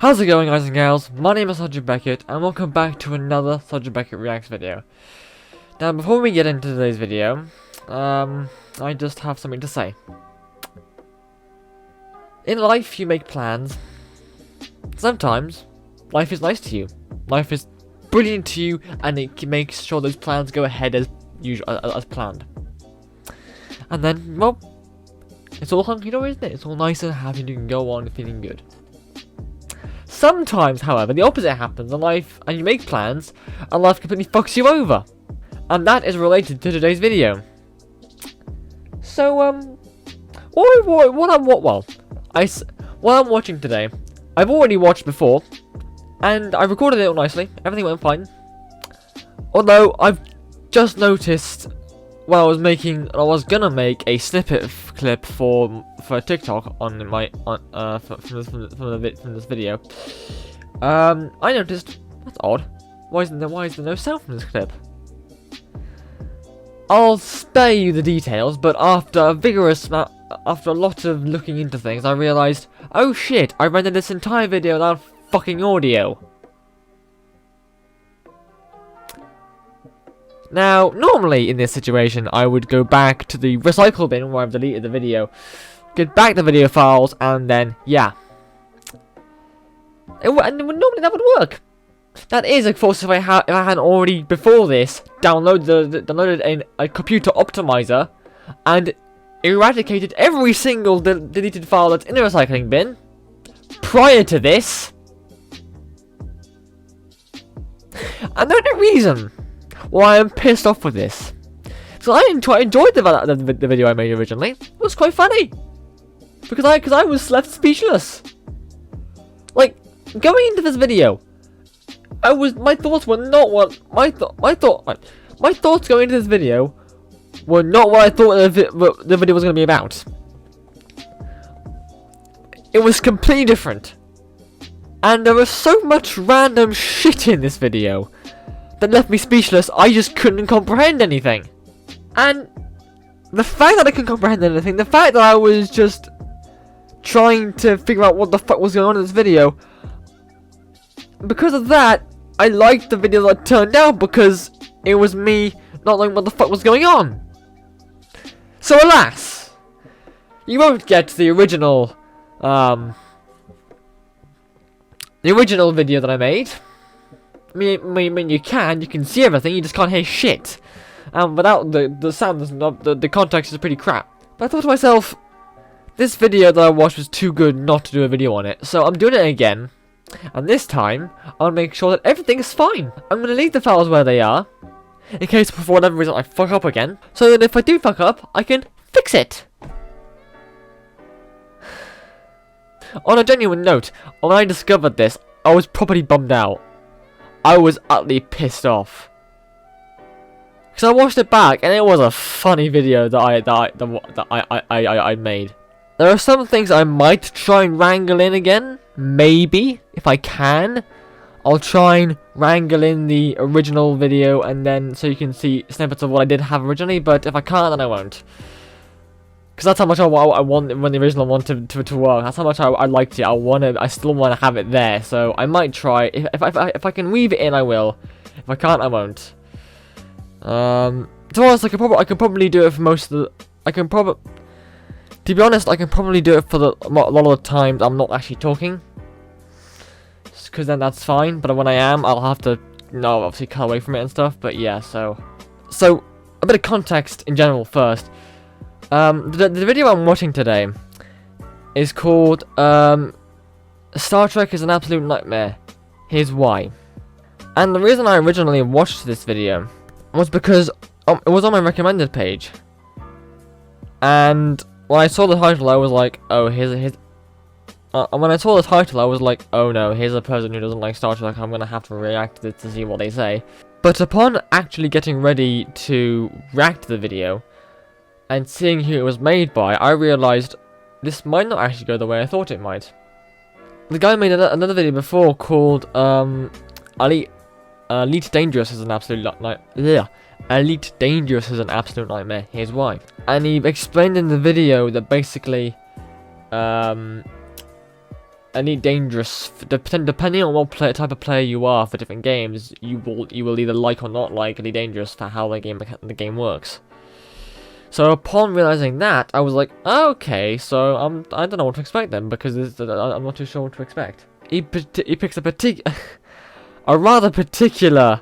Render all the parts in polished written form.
How's it going, guys and gals? My name is Beckett and welcome back to another Beckett Reacts video. Now before we get into today's video, I just have something to say. In life you make plans. Sometimes life is nice to you. Life is brilliant to you and it makes sure those plans go ahead as usual, as planned. And then, well, it's all hunky-dory, isn't it? It's all nice and happy and you can go on feeling good. Sometimes, however, the opposite happens in life, and you make plans, and life completely fucks you over. And that is related to today's video. So, what I'm watching today, I've already watched before, and I recorded it all nicely. Everything went fine. Although I've just noticed when I was gonna make a snippet clip for TikTok on my from this video. I noticed that's odd. Why is there no sound from this clip? I'll spare you the details, but after a lot of looking into things, I realized, oh shit, I rendered this entire video without fucking audio. Now, normally in this situation, I would go back to the recycle bin where I've deleted the video, get back the video files, and then, yeah. Normally that would work. That is, of course, if I hadn't already, before this, downloaded a computer optimizer, and eradicated every single deleted file that's in the recycling bin, prior to this. And the only reason why I'm pissed off with this, so I enjoyed the video I made originally. It was quite funny because I was left speechless. Like, going into this video, my thoughts were not what my thoughts going into this video were not what I thought the video was going to be about. It was completely different, and there was so much random shit in this video that left me speechless. I just couldn't comprehend anything. And the fact that I couldn't comprehend anything, the fact that I was just trying to figure out what the fuck was going on in this video, because of that, I liked the video that turned out because it was me not knowing what the fuck was going on. So alas, you won't get the original video that I made. I mean, you can see everything, you just can't hear shit. And without the sound, the context is pretty crap. But I thought to myself, this video that I watched was too good not to do a video on it. So I'm doing it again. And this time, I'll make sure that everything is fine. I'm going to leave the files where they are, in case for whatever reason I fuck up again. So that if I do fuck up, I can fix it. On a genuine note, when I discovered this, I was properly bummed out. I was utterly pissed off. Because I watched it back and it was a funny video that I made. There are some things I might try and wrangle in again. Maybe, if I can. I'll try and wrangle in the original video and then so you can see snippets of what I did have originally. But if I can't, then I won't. Because that's how much I want when the original wanted to work. That's how much I liked it. I still want to have it there. So I might try. If I can weave it in, I will. If I can't, I won't. To be honest, I could probably do it for most of the. To be honest, I can probably do it for a lot of the times I'm not actually talking. Because then that's fine. But when I am, I'll have to, obviously cut away from it and stuff. But yeah, so a bit of context in general first. The video I'm watching today is called Star Trek is an Absolute Nightmare. Here's why. And the reason I originally watched this video was because it was on my recommended page. And when I saw the title, I was like, oh, when I saw the title, I was like, oh no, here's a person who doesn't like Star Trek. I'm gonna have to react to this to see what they say. But upon actually getting ready to react to the video and seeing who it was made by, I realized this might not actually go the way I thought it might. The guy made another video before called Elite Dangerous is an Absolute Nightmare. Elite Dangerous is an Absolute Nightmare. Here's why. And he explained in the video that basically Elite Dangerous, depending on what type of player you are for different games, you will either like or not like Elite Dangerous for how the game works. So upon realizing that, I was like, okay, so I don't know what to expect then, because I'm not too sure what to expect. He picks a rather particular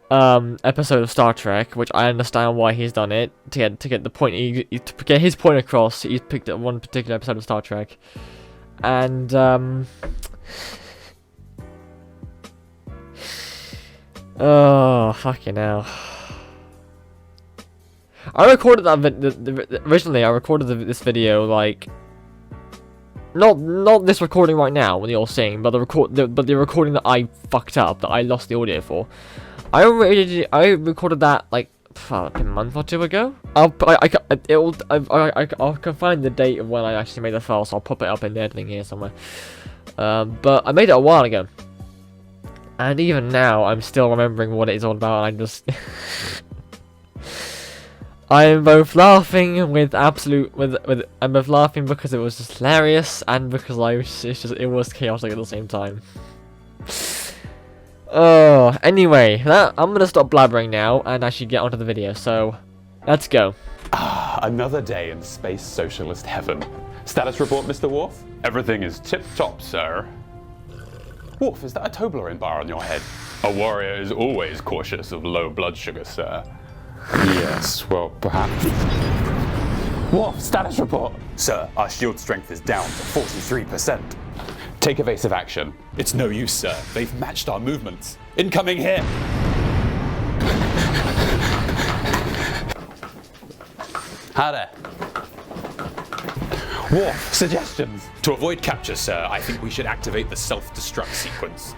episode of Star Trek, which I understand why he's done it to get the point to get his point across. He's picked up one particular episode of Star Trek, and oh fucking hell. I recorded that originally. I recorded this video like not this recording right now when you're seeing, but the recording that I fucked up, that I lost the audio for. I recorded that like a month or two ago. I'll find the date of when I actually made the file, so I'll pop it up in the editing here somewhere. But I made it a while ago, and even now I'm still remembering what it is all about. And I'm just I'm both laughing I'm both laughing because it was just hilarious, and because it was chaotic at the same time. Oh, anyway, I'm gonna stop blabbering now and actually get onto the video. So, let's go. Another day in space socialist heaven. Status report, Mr. Worf? Everything is tip-top, sir. Worf, is that a Toblerone bar on your head? A warrior is always cautious of low blood sugar, sir. Yes, well, perhaps. Worf, status report. Sir, our shield strength is down to 43%. Take evasive action. It's no use, sir. They've matched our movements. Incoming here. Hi there. Worf, suggestions. To avoid capture, sir, I think we should activate the self-destruct sequence.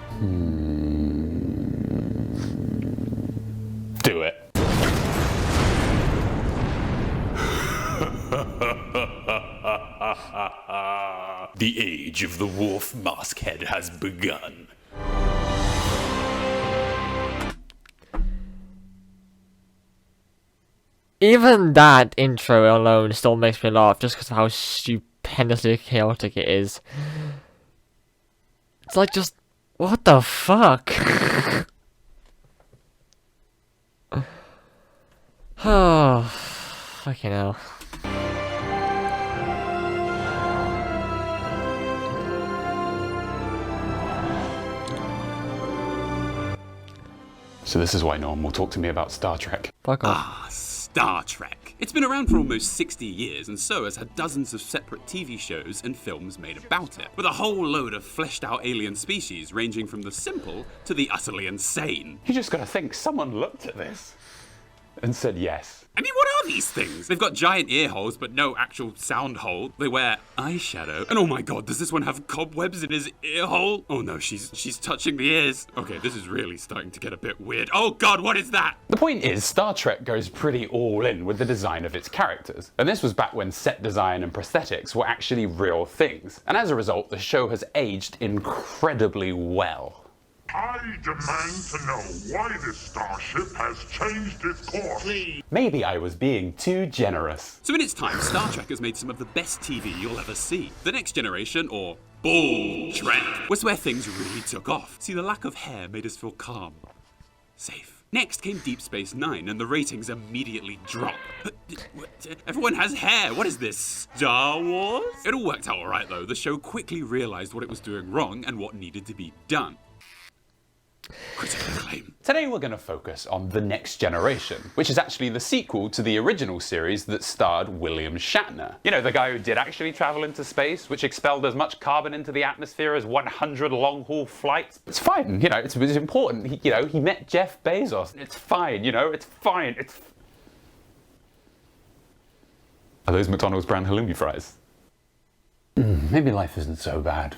Do it. The age of the Worf Maskhead has begun. Even that intro alone still makes me laugh, just because of how stupendously chaotic it is. It's like, just what the fuck? Oh, fucking hell. So this is why no one will talk to me about Star Trek. Fuck off. Ah, Star Trek. It's been around for almost 60 years, and so has had dozens of separate TV shows and films made about it, with a whole load of fleshed out alien species ranging from the simple to the utterly insane. You just gotta think, someone looked at this and said yes. I mean, what are these things? They've got giant ear holes, but no actual sound hole. They wear eyeshadow. And oh my god, does this one have cobwebs in his ear hole? Oh no, she's touching the ears. Okay, this is really starting to get a bit weird. Oh god, what is that? The point is, Star Trek goes pretty all in with the design of its characters. And this was back when set design and prosthetics were actually real things. And as a result, the show has aged incredibly well. I demand to know why this starship has changed its course. Maybe I was being too generous. So in its time, Star Trek has made some of the best TV you'll ever see. The Next Generation, or Bull Trek, was where things really took off. See, the lack of hair made us feel calm. Safe. Next came Deep Space Nine, and the ratings immediately dropped. Everyone has hair. What is this, Star Wars? It all worked out alright though. The show quickly realized what it was doing wrong and what needed to be done. Critical acclaim. Today we're going to focus on The Next Generation, which is actually the sequel to the original series that starred William Shatner. You know, the guy who did actually travel into space, which expelled as much carbon into the atmosphere as 100 long-haul flights. It's fine, you know, it's important. He met Jeff Bezos. It's fine, it's fine. Are those McDonald's brand halloumi fries? Maybe life isn't so bad,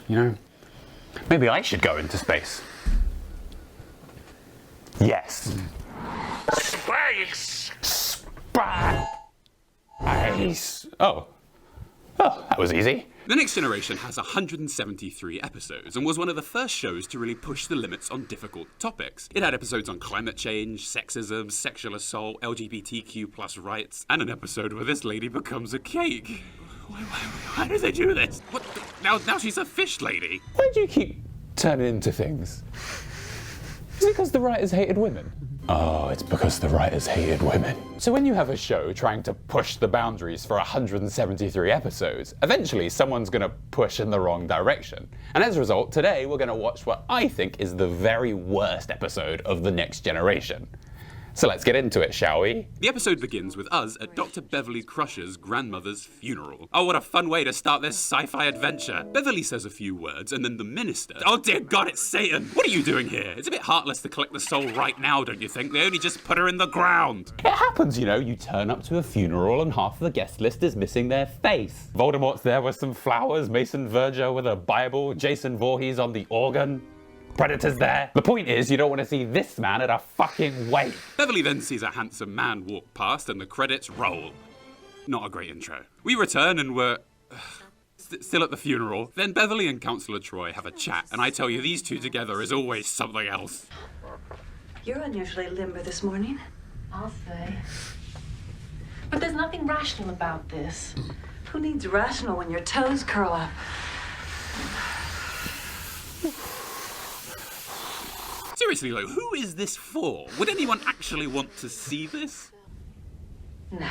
Maybe I should go into space. Yes. Space! Space! Oh, that was easy. The Next Generation has 173 episodes and was one of the first shows to really push the limits on difficult topics. It had episodes on climate change, sexism, sexual assault, LGBTQ+ rights, and an episode where this lady becomes a cake. Why do they do this? What? Now she's a fish lady. Why do you keep turning into things? Is it because the writers hated women? Oh, it's because the writers hated women. So when you have a show trying to push the boundaries for 173 episodes, eventually someone's gonna push in the wrong direction. And as a result, today we're gonna watch what I think is the very worst episode of The Next Generation. So let's get into it, shall we? The episode begins with us at Dr. Beverly Crusher's grandmother's funeral. Oh, what a fun way to start this sci-fi adventure. Beverly says a few words, and then the minister... Oh dear God, it's Satan! What are you doing here? It's a bit heartless to collect the soul right now, don't you think? They only just put her in the ground. It happens, you know. You turn up to a funeral and half of the guest list is missing their face. Voldemort's there with some flowers, Mason Verger with a Bible, Jason Voorhees on the organ. Predator's there. The point is, you don't want to see this man at a fucking wake. Beverly then sees a handsome man walk past and the credits roll. Not a great intro. We return and we're still at the funeral. Then Beverly and Councillor Troy have a chat, and I tell you, these two together is always something else. You're unusually limber this morning. I'll say. But there's nothing rational about this. Who needs rational when your toes curl up? Seriously, though, who is this for? Would anyone actually want to see this? Nah.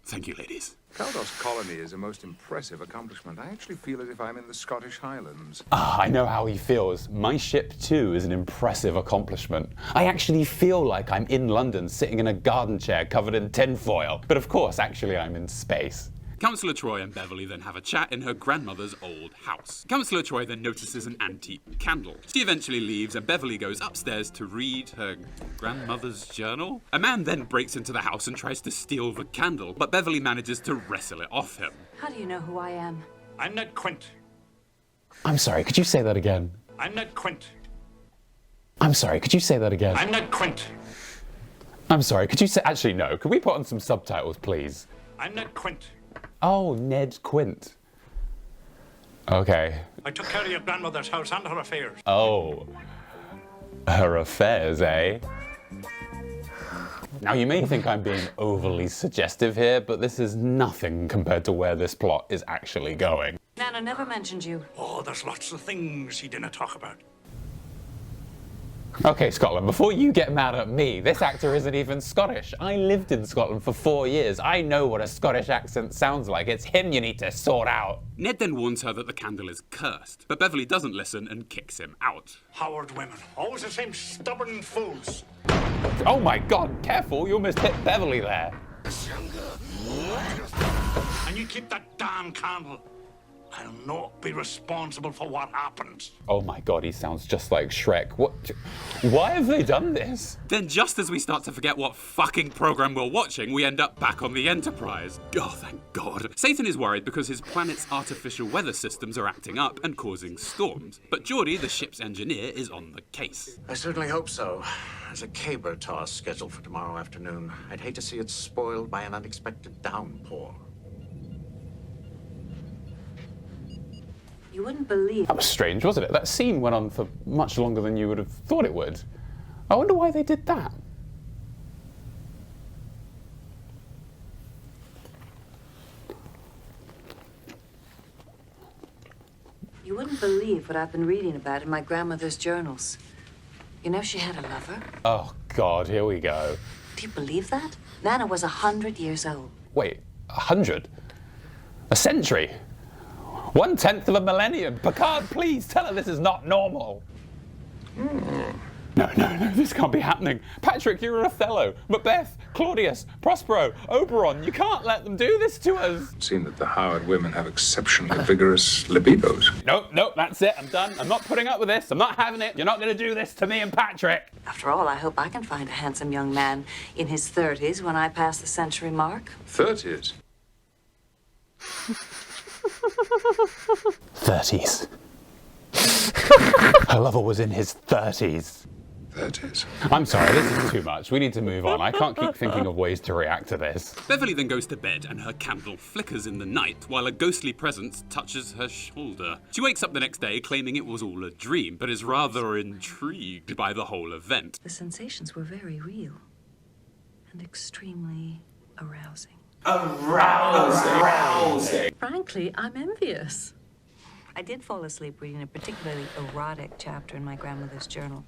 Thank you, ladies. Caldos Colony is a most impressive accomplishment. I actually feel as if I'm in the Scottish Highlands. I know how he feels. My ship, too, is an impressive accomplishment. I actually feel like I'm in London, sitting in a garden chair covered in tinfoil. But of course, actually, I'm in space. Councillor Troy and Beverly then have a chat in her grandmother's old house. Councillor Troy then notices an antique candle. She eventually leaves and Beverly goes upstairs to read her grandmother's journal. A man then breaks into the house and tries to steal the candle, but Beverly manages to wrestle it off him. How do you know who I am? I'm Ned Quint. I'm sorry, could you say that again? I'm Ned Quint. I'm sorry, could you say that again? I'm Ned Quint. I'm sorry, could you say... Actually, no. Could we put on some subtitles, please? I'm Ned Quint. Oh, Ned Quint. Okay. I took care of your grandmother's house and her affairs. Oh. Her affairs, eh? Now, you may think I'm being overly suggestive here, but this is nothing compared to where this plot is actually going. Nana never mentioned you. Oh, there's lots of things he didn't talk about. Okay, Scotland, before you get mad at me, this actor isn't even Scottish. I lived in Scotland for 4 years. I know what a Scottish accent sounds like. It's him you need to sort out. Ned then warns her that the candle is cursed, but Beverly doesn't listen and kicks him out. Howard women, always the same stubborn fools. Oh my God, careful, you almost hit Beverly there. And you keep that damn candle. I'll not be responsible for what happens. Oh my God, he sounds just like Shrek. What? Why have they done this? Then just as we start to forget what fucking program we're watching, we end up back on the Enterprise. Oh, thank God. Satan is worried because his planet's artificial weather systems are acting up and causing storms. But Geordie, the ship's engineer, is on the case. I certainly hope so. There's a caber toss scheduled for tomorrow afternoon. I'd hate to see it spoiled by an unexpected downpour. You wouldn't believe. That was strange, wasn't it? That scene went on for much longer than you would have thought it would. I wonder why they did that. You wouldn't believe what I've been reading about in my grandmother's journals. You know she had a lover? Oh God, here we go. Do you believe that? Nana was 100 years old. Wait, 100? A century? 1/10 of a millennium. Picard, please tell her this is not normal. No, this can't be happening. Patrick, you're Othello. Macbeth, Claudius, Prospero, Oberon. You can't let them do this to us. It seems that the Howard women have exceptionally vigorous libidos. Nope, that's it. I'm done. I'm not putting up with this. I'm not having it. You're not going to do this to me and Patrick. After all, I hope I can find a handsome young man in his 30s when I pass the century mark. 30s? 30s. Her lover was in his 30s. 30s. I'm sorry, this is too much. We need to move on. I can't keep thinking of ways to react to this. Beverly then goes to bed and her candle flickers in the night while a ghostly presence touches her shoulder. She wakes up the next day claiming it was all a dream, but is rather intrigued by the whole event. The sensations were very real and extremely arousing. Arousing. Frankly, I'm envious. I did fall asleep reading a particularly erotic chapter in my grandmother's journal.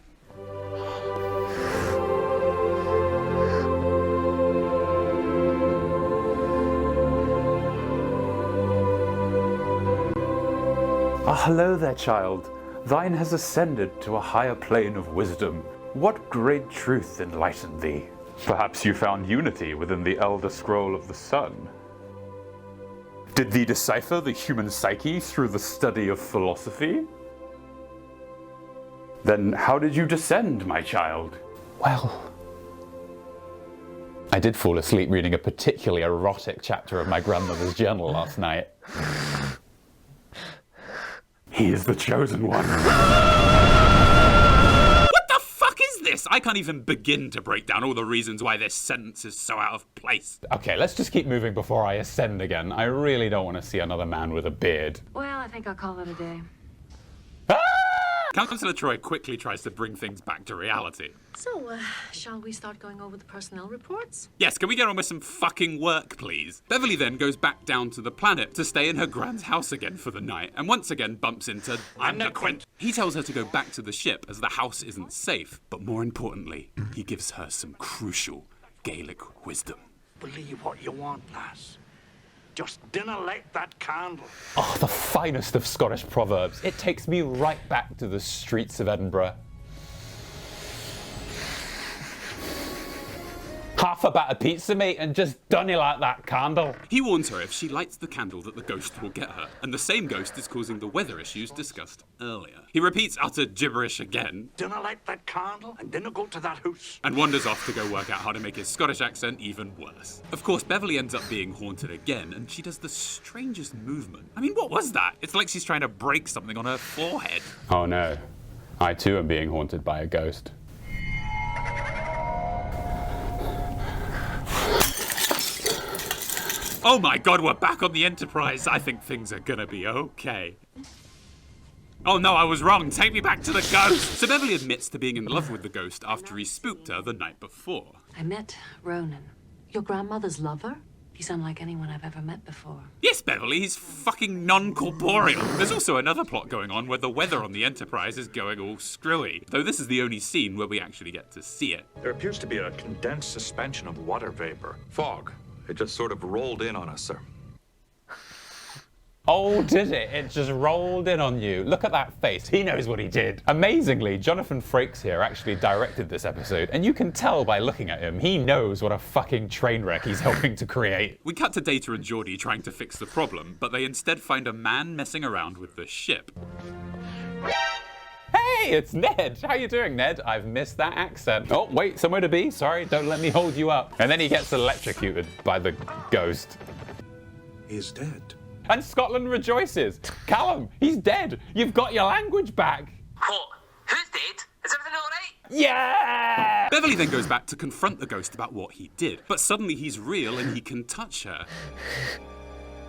Ah, hello there, child. Thine has ascended to a higher plane of wisdom. What great truth enlightened thee? Perhaps you found unity within the Elder Scroll of the Sun. Did thee decipher the human psyche through the study of philosophy? Then how did you descend, my child? Well, I did fall asleep reading a particularly erotic chapter of my grandmother's journal last night. He is the chosen one. What the fuck is this? I can't even begin to break down all the reasons why this sentence is so out of place. Okay, let's just keep moving before I ascend again. I really don't want to see another man with a beard. Well, I think I'll call it a day. Councillor Troy quickly tries to bring things back to reality. So, shall we start going over the personnel reports? Yes, can we get on with some fucking work, please? Beverly then goes back down to the planet to stay in her grand's house again for the night, and once again bumps into... I'm the Quint. He tells her to go back to the ship as the house isn't safe, but more importantly, he gives her some crucial Gaelic wisdom. Believe what you want, lass. Just dinna light that candle. Oh, the finest of Scottish proverbs. It takes me right back to the streets of Edinburgh. Half a battered pizza, mate, and just dunny like that candle. He warns her if she lights the candle that the ghost will get her, and the same ghost is causing the weather issues discussed earlier. He repeats utter gibberish again, Dinna light that candle and dinna go to that house. and wanders off to go work out how to make his Scottish accent even worse. Of course, Beverly ends up being haunted again, and she does the strangest movement. I mean, what was that? It's like she's trying to break something on her forehead. Oh no, I too am being haunted by a ghost. Oh my god, we're back on the Enterprise. I think things are gonna be okay. Oh no, I was wrong. Take me back to the ghost. So Beverly admits to being in love with the ghost after he spooked her the night before. I met Ronan. Your grandmother's lover? He's unlike anyone I've ever met before. Yes, Beverly, he's fucking non-corporeal. There's also another plot going on where the weather on the Enterprise is going all screwy, though this is the only scene where we actually get to see it. There appears to be a condensed suspension of water vapor. Fog. It just sort of rolled in on us, sir. Oh, did it? It just rolled in on you. Look at that face. He knows what he did. Amazingly, Jonathan Frakes here actually directed this episode, and you can tell by looking at him, he knows what a fucking train wreck he's helping to create. We cut to Data and Geordi trying to fix the problem, but they instead find a man messing around with the ship. Hey, it's Ned. How you doing, Ned? I've missed that accent. Oh, wait, somewhere to be. Sorry, don't let me hold you up. And then he gets electrocuted by the ghost. He's dead. And Scotland rejoices. Callum, he's dead. You've got your language back. What? Who's dead? Is everything all right? Yeah! Beverly then goes back to confront the ghost about what he did, but suddenly he's real and he can touch her.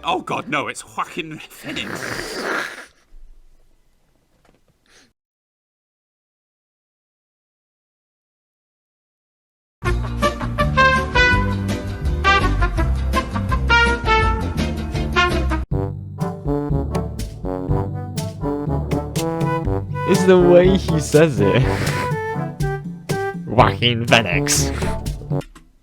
Oh god, no, it's Joaquin Phoenix. It's the way he says it. Joaquin Phoenix.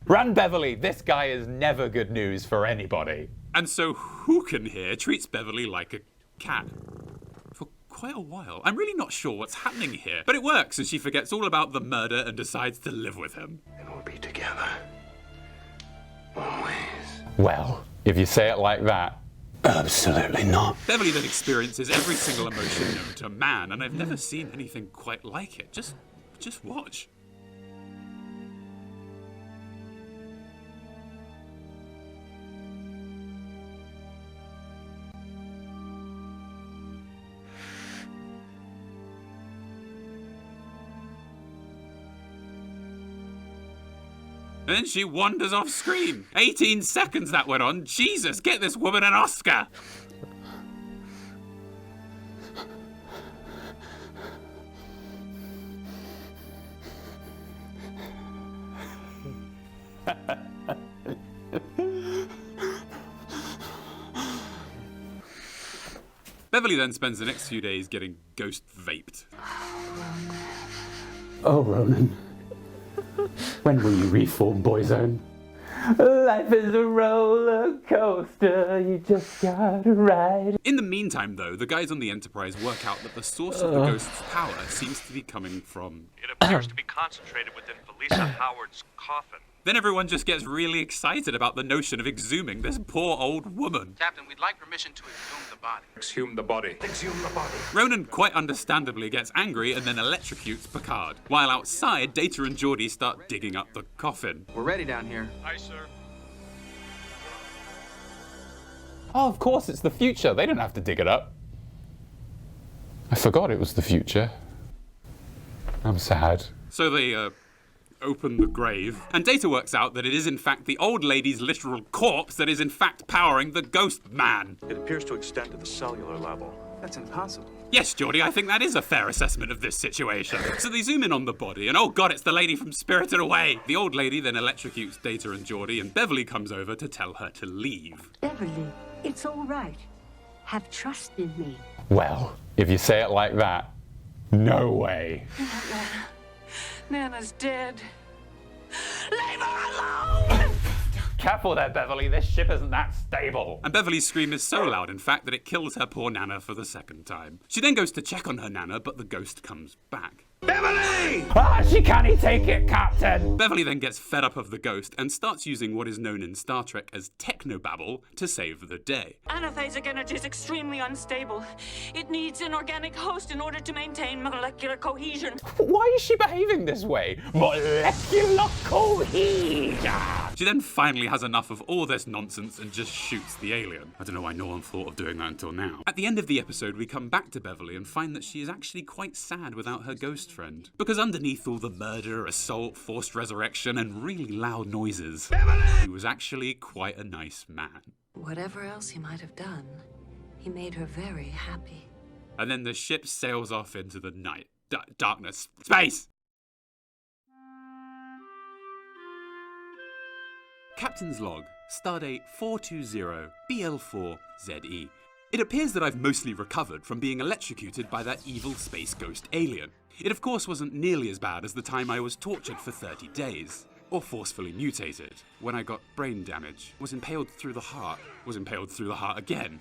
Run, Beverly. This guy is never good news for anybody. And so Hooken here treats Beverly like a cat. For quite a while. I'm really not sure what's happening here, but it works and she forgets all about the murder and decides to live with him. And we'll be together. Always. Well, if you say it like that. Absolutely not. Beverly then experiences every single emotion known to man, and I've never seen anything quite like it. Just watch. And then she wanders off screen. 18 seconds that went on. Jesus, get this woman an Oscar. Beverly then spends the next few days getting ghost vaped. Oh, Ronan. When will you reform, Boyzone? Life is a roller coaster, you just gotta ride. In the meantime, though, the guys on the Enterprise work out that the source of the ghost's power seems to be coming from... It appears to be concentrated within Felisa Howard's coffin. Then everyone just gets really excited about the notion of exhuming this poor old woman. Captain, we'd like permission to exhume the body. Exhume the body. Exhume the body. Ronan quite understandably gets angry and then electrocutes Picard, while outside, Data and Geordi start digging up the coffin. We're ready down here. Aye, sir. Oh, of course, it's the future. They don't have to dig it up. I forgot it was the future. I'm sad. So they, open the grave, and Data works out that it is in fact the old lady's literal corpse that is in fact powering the ghost man. It appears to extend to the cellular level. That's impossible. Yes, Geordi, I think that is a fair assessment of this situation. So they zoom in on the body, and oh god, it's the lady from Spirited Away! The old lady then electrocutes Data and Geordi, and Beverly comes over to tell her to leave. Beverly, it's all right. Have trust in me. Well, if you say it like that, no way. Nana's dead. Leave her alone! Careful there, Beverly. This ship isn't that stable. And Beverly's scream is so loud, in fact, that it kills her poor Nana for the second time. She then goes to check on her Nana, but the ghost comes back. Beverly! Ah, she can't take it, Captain. Beverly then gets fed up of the ghost and starts using what is known in Star Trek as technobabble to save the day. Anaphasic energy is extremely unstable. It needs an organic host in order to maintain molecular cohesion. Why is she behaving this way? Molecular cohesion. She then finally has enough of all this nonsense and just shoots the alien. I don't know why no one thought of doing that until now. At the end of the episode, we come back to Beverly and find that she is actually quite sad without her ghost friend. Because underneath all the murder, assault, forced resurrection, and really loud noises, he was actually quite a nice man. Whatever else he might have done, he made her very happy. And then the ship sails off into the night. Darkness. Space! Captain's log, stardate 420-BL4-ZE. It appears that I've mostly recovered from being electrocuted by that evil space ghost alien. It of course wasn't nearly as bad as the time I was tortured for 30 days. Or forcefully mutated, when I got brain damage, was impaled through the heart again.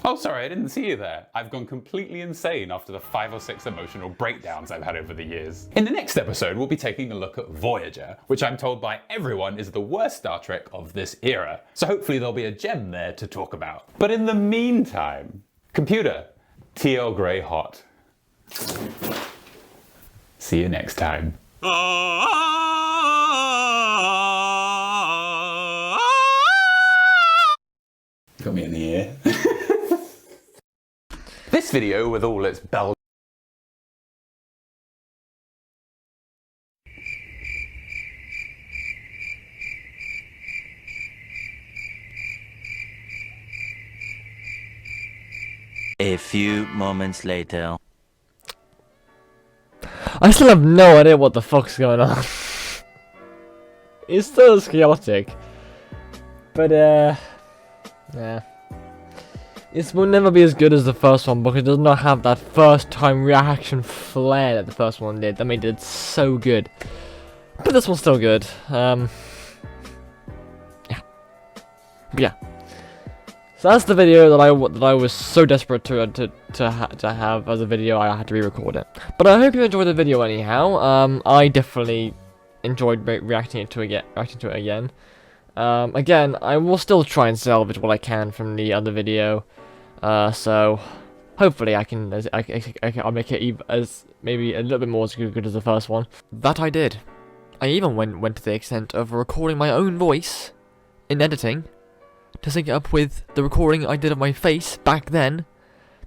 Oh, sorry, I didn't see you there. I've gone completely insane after the 5 or 6 emotional breakdowns I've had over the years. In the next episode, we'll be taking a look at Voyager, which I'm told by everyone is the worst Star Trek of this era. So hopefully there'll be a gem there to talk about. But in the meantime, computer, TL Grey hot. See you next time. Got me in the ear. This video, with all its bell. A few moments later. I still have no idea what the fuck's going on. It's still chaotic. But, yeah. It will never be as good as the first one because it does not have that first time reaction flair that the first one did. That made it so good. But this one's still good. Yeah. But yeah. So that's the video that I was so desperate to have as a video. I had to re-record it. But I hope you enjoyed the video anyhow. I definitely enjoyed reacting to it again. Again, I will still try and salvage what I can from the other video. So hopefully I'll make it as maybe a little bit more as good as the first one. That I did. I even went to the extent of recording my own voice in editing to sync it up with the recording I did of my face back then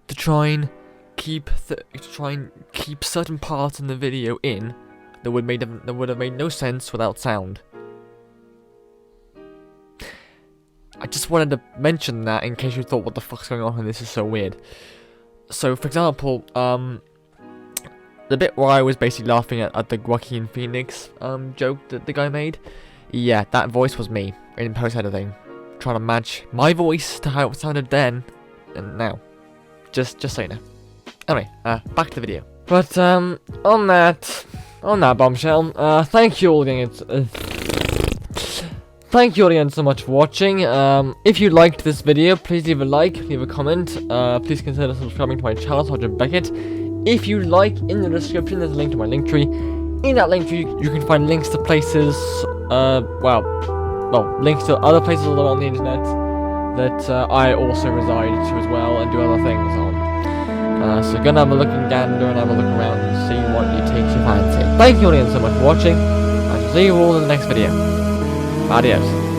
to try and keep certain parts in the video in that would have made no sense without sound. I just wanted to mention that in case you thought, what the fuck's going on and this is so weird. So, for example, the bit where I was basically laughing at the Joaquin Phoenix joke that the guy made, yeah, that voice was me in post-editing, trying to match my voice to how it sounded then and now. Just so you know. Anyway, back to the video. But on that bombshell, thank you all again. Thank you all again so much for watching. If you liked this video, please leave a like, leave a comment. Please consider subscribing to my channel, Sergeant Beckett. If you like, in the description there's a link to my link tree. In that link tree, you can find links to places, links to other places on the internet that I also reside to as well and do other things on. So go and have a look and gander and have a look around and see what you takes your fancy. Thank you all again so much for watching. I shall see you all in the next video. Adios.